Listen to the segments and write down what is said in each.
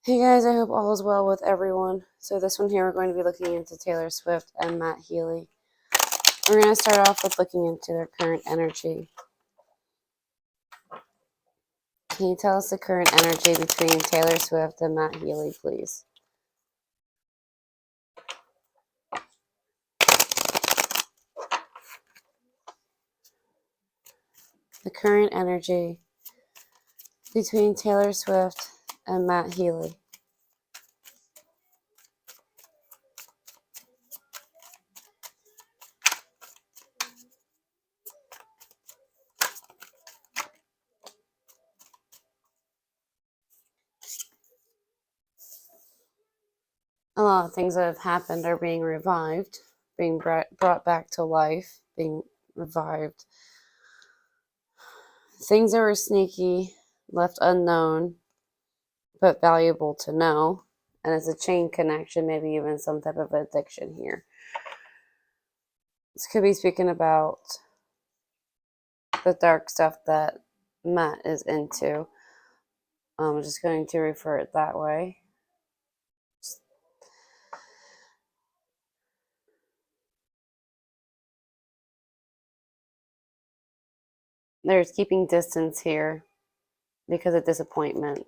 Hey guys, I hope all is well with everyone. So this one here, we're going to be looking into Taylor Swift and Matt Healy. We're going to start off with looking into their current energy. Can you tell us the current energy between Taylor Swift and Matt Healy, please? The current energy between Taylor Swift and Matt Healy. A lot of things that have happened are being revived, being brought back to life, being revived. Things that were sneaky, left unknown, but valuable to know. And it's a chain connection, maybe even some type of addiction here. This could be speaking about the dark stuff that Matt is into. I'm just going to refer it that way. There's keeping distance here because of disappointment.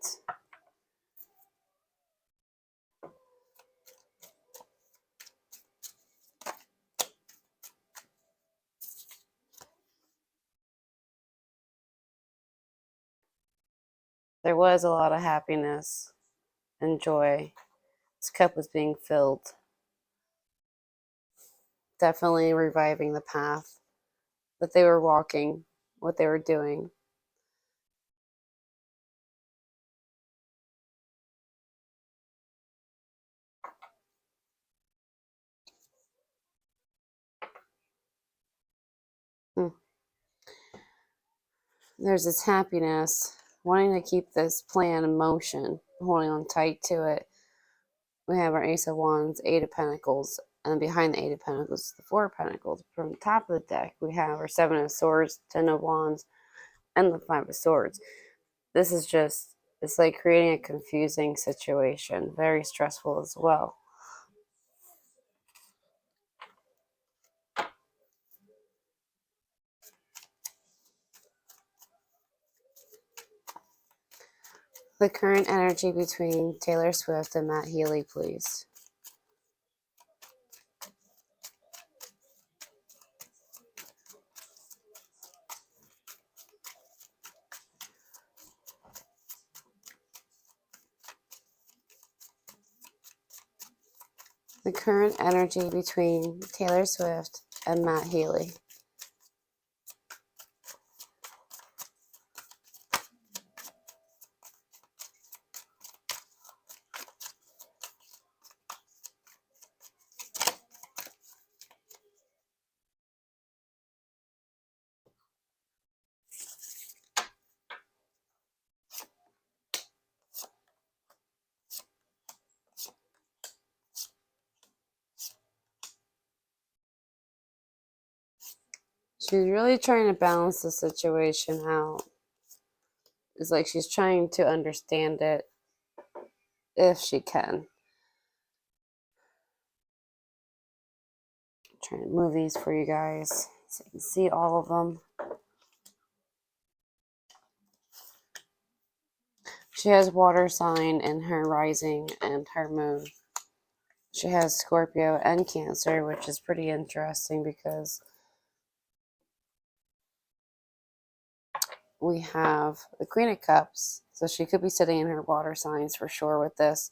There was a lot of happiness and joy. This cup was being filled. Definitely reviving the path that they were walking, what they were doing. There's this happiness, wanting to keep this plan in motion, holding on tight to it. We have our Ace of Wands, Eight of Pentacles, and behind the Eight of Pentacles, the Four of Pentacles. From the top of the deck, we have our Seven of Swords, Ten of Wands, and the Five of Swords. This is just, it's like creating a confusing situation, very stressful as well. The current energy between Taylor Swift and Matt Healy, please. The current energy between Taylor Swift and Matt Healy. She's really trying to balance the situation out. It's like she's trying to understand it if she can. I'm trying to move these for you guys so you can see all of them. She has water sign in her rising and her moon. She has Scorpio and Cancer, which is pretty interesting because we have the Queen of Cups. So she could be sitting in her water signs for sure with this.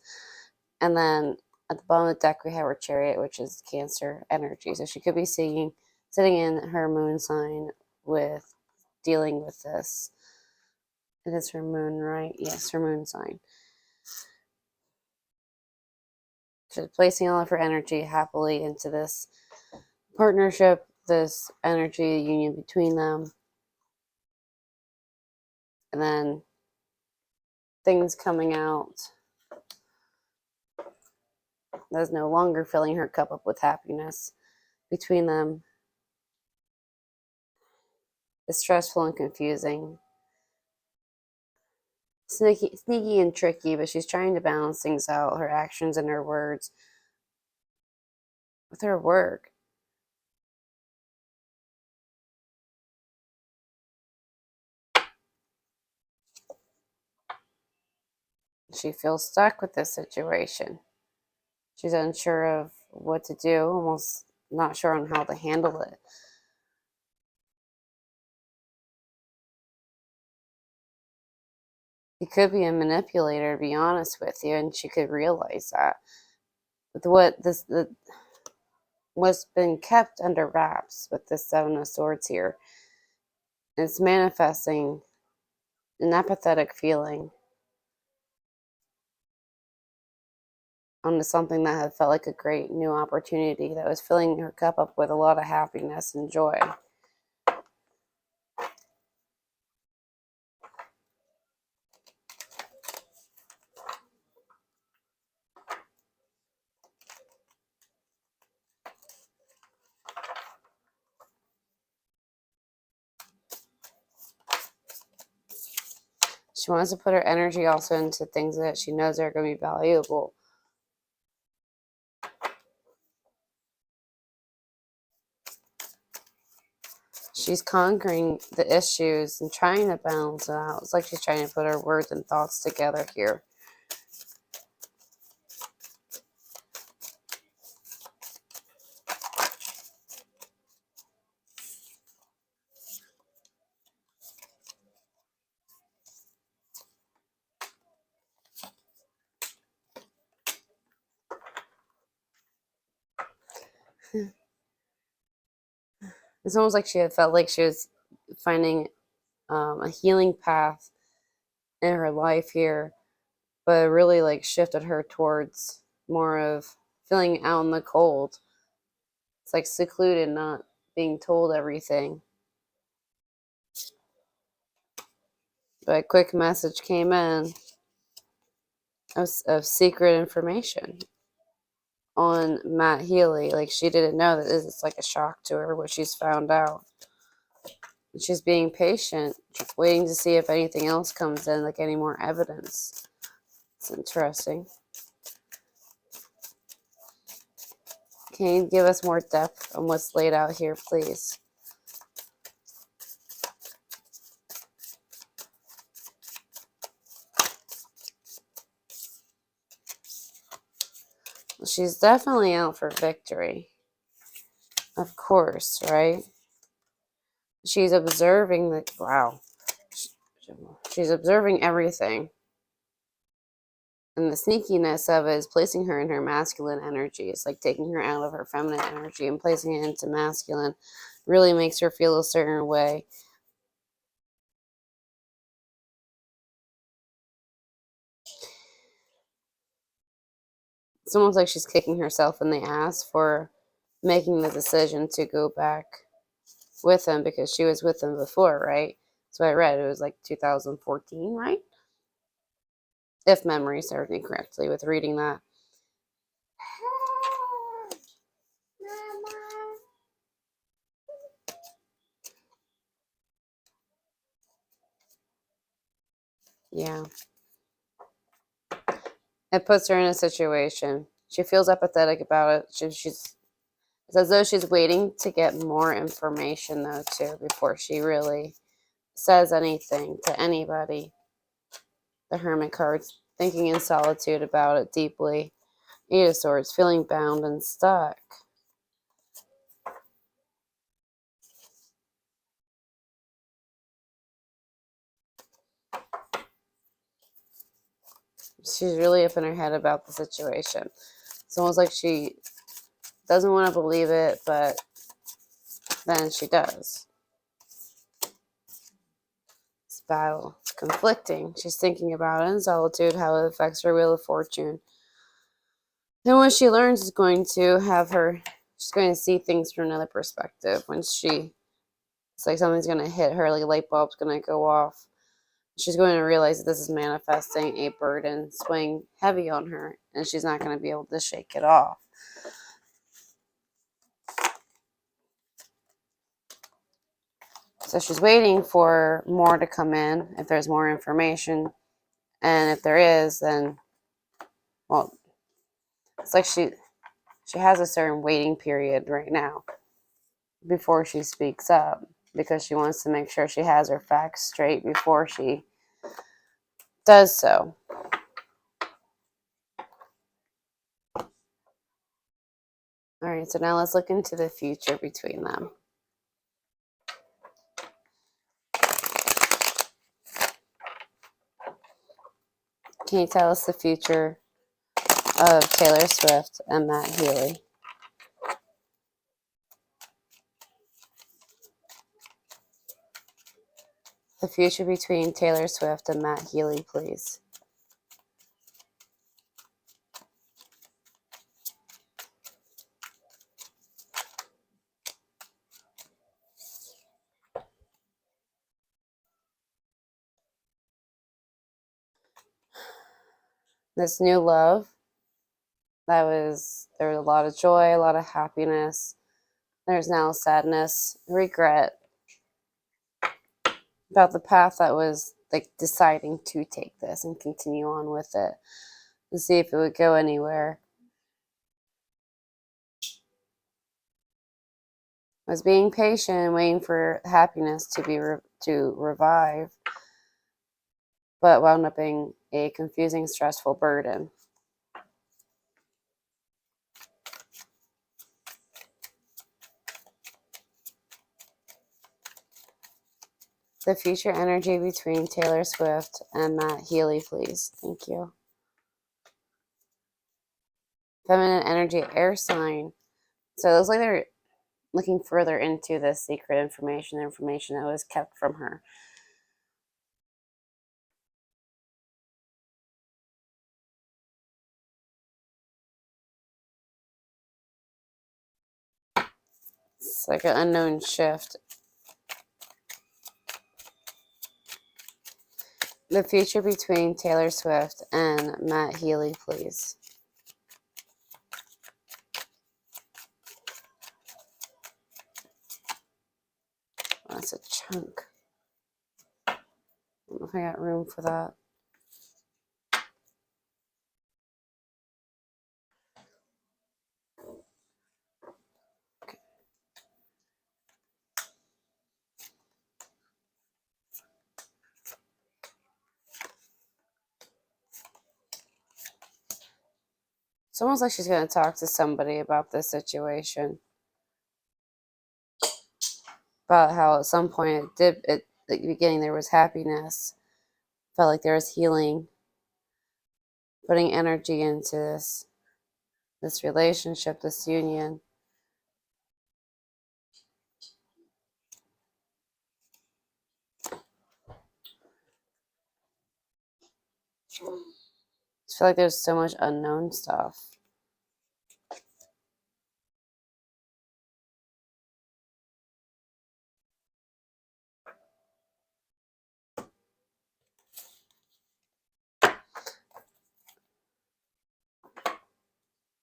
And then at the bottom of the deck, we have her Chariot, which is Cancer energy. So she could be sitting in her moon sign with dealing with this. It is her moon, right? Yes, her moon sign. She's placing all of her energy happily into this partnership, this energy union between them. And then things coming out that's no longer filling her cup up with happiness between them is stressful and confusing. sneaky and tricky, but she's trying to balance things out, her actions and her words, with her work. She feels stuck with this situation. She's unsure of what to do, almost not sure on how to handle it. He could be a manipulator, to be honest with you, and she could realize that. But what's been kept under wraps with this Seven of Swords here, it's manifesting an apathetic feeling onto something that had felt like a great new opportunity that was filling her cup up with a lot of happiness and joy. She wants to put her energy also into things that she knows are going to be valuable. She's conquering the issues and trying to balance it out. It's like she's trying to put her words and thoughts together here. It's almost like she had felt like she was finding a healing path in her life here, but it really like shifted her towards more of feeling out in the cold. It's like secluded, not being told everything. But a quick message came in of secret information on Matt Healy. Like she didn't know that it's like a shock to her what she's found out. She's being patient, waiting to see if anything else comes in, like any more evidence. It's interesting. Can you give us more depth on what's laid out here, please? She's definitely out for victory. Of course, right? She's observing the, wow. She's observing everything. And the sneakiness of it is placing her in her masculine energy. It's like taking her out of her feminine energy and placing it into masculine. Really makes her feel a certain way. It's almost like she's kicking herself in the ass for making the decision to go back with him, because she was with him before, right? So I read it was like 2014, right? If memory serves me correctly with reading that. Yeah. It puts her in a situation. She feels apathetic about it. It's as though she's waiting to get more information, though, too, before she really says anything to anybody. The Hermit card's thinking in solitude about it deeply. Eight of Swords, feeling bound and stuck. She's really up in her head about the situation. It's almost like she doesn't want to believe it, but then she does. This battle, it's conflicting. She's thinking about it in solitude, how it affects her Wheel of Fortune. And what she learns is going to have her, she's going to see things from another perspective. It's like something's going to hit her, like a light bulb's going to go off. She's going to realize that this is manifesting a burden swaying heavy on her, and she's not going to be able to shake it off. So she's waiting for more to come in, if there's more information, And if there is, then, well, it's like she has a certain waiting period right now before she speaks up, because she wants to make sure she has her facts straight before she does so. All right, so now let's look into the future between them. Can you tell us the future of Taylor Swift and Matt Healy? The future between Taylor Swift and Matt Healy, please. This new love, there was a lot of joy, a lot of happiness. There's now sadness, regret about the path that was like deciding to take this and continue on with it to see if it would go anywhere. Was being patient and waiting for happiness to be to revive, but wound up being a confusing, stressful burden. The future energy between Taylor Swift and Matt Healy, please. Thank you. Feminine energy, air sign. So it looks like they're looking further into this secret information, the information that was kept from her. It's like an unknown shift. The future between Taylor Swift and Matt Healy, please. Oh, that's a chunk. I don't know if I got room for that. Okay. It's almost like she's going to talk to somebody about this situation. About how at some point at the beginning there was happiness. Felt like there was healing. Putting energy into this relationship, this union. I feel like there's so much unknown stuff.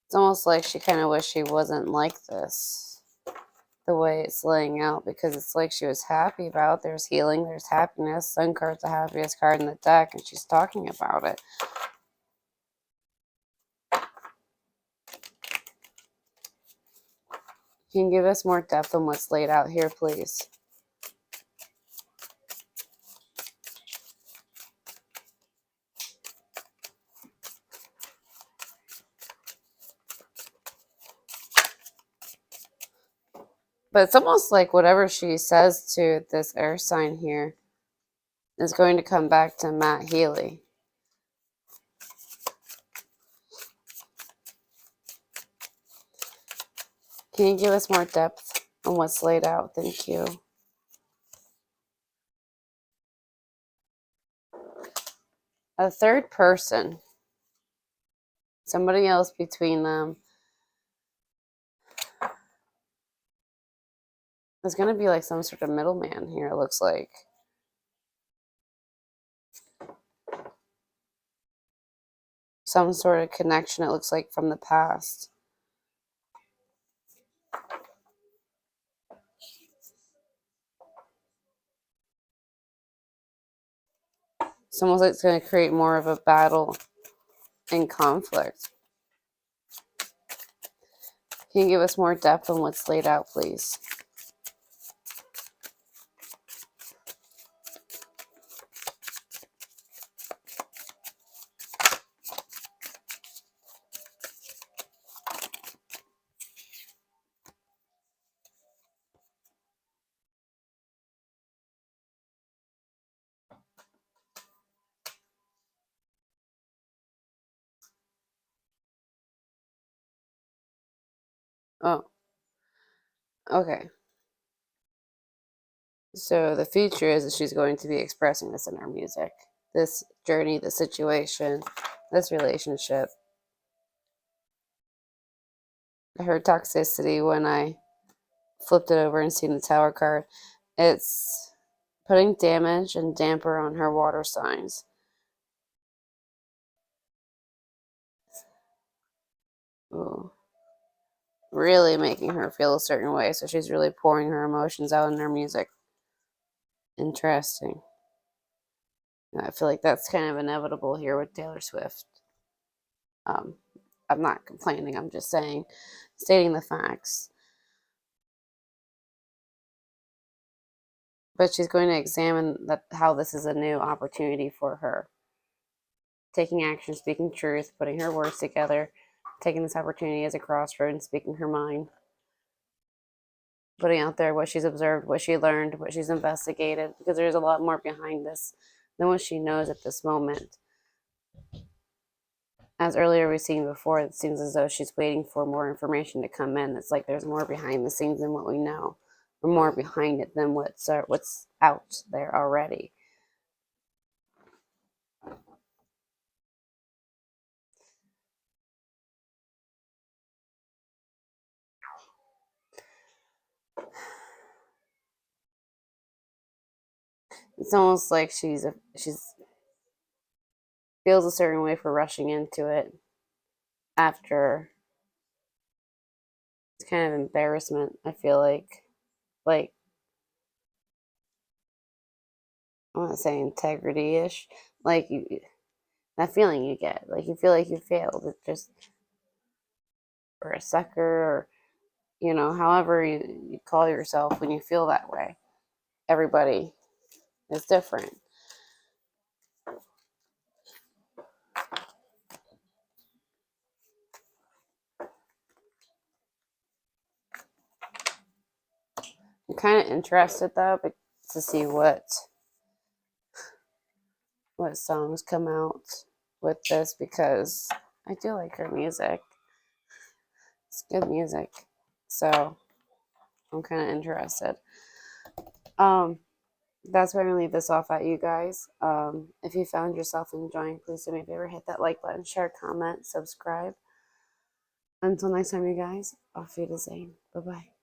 It's almost like she kind of wished she wasn't like this, the way it's laying out, because it's like she was happy about it. There's healing, there's happiness. Sun card's the happiest card in the deck, and she's talking about it. Can you give us more depth on what's laid out here, please? But it's almost like whatever she says to this air sign here is going to come back to Matt Healy. Can you give us more depth on what's laid out? Thank you. A third person, somebody else between them. There's going to be like some sort of middleman here, it looks like. Some sort of connection, it looks like, from the past. It's almost like it's going to create more of a battle and conflict. Can you give us more depth on what's laid out, please? Oh, okay. So the future is that she's going to be expressing this in her music. This journey, this situation, this relationship. Her toxicity, when I flipped it over and seen the Tower card, it's putting damage and damper on her water signs. Ooh. Really making her feel a certain way, so she's really pouring her emotions out in her music. Interesting. I feel like that's kind of inevitable here with Taylor Swift. I'm not complaining, I'm just stating the facts. But she's going to examine how this is a new opportunity for her. Taking action, speaking truth, putting her words together, taking this opportunity as a crossroad and speaking her mind. Putting out there what she's observed, what she learned, what she's investigated, because there's a lot more behind this than what she knows at this moment. As earlier we've seen before, it seems as though she's waiting for more information to come in. It's like there's more behind the scenes than what we know, or more behind it than what's out there already. It's almost like she's feels a certain way for rushing into it after. It's kind of embarrassment, I feel like I want to say integrity-ish, like that feeling you get, like you feel like you failed. It's just, or a sucker, or however you call yourself when you feel that way. Everybody is different. I'm kind of interested though, but to see what songs come out with this, because I do like her music. It's good music, so I'm kind of interested. That's where I'm gonna leave this off at, you guys. If you found yourself enjoying, please do me a favor, hit that like button, share, comment, subscribe. Until next time, you guys, auf Wiedersehen. Bye bye.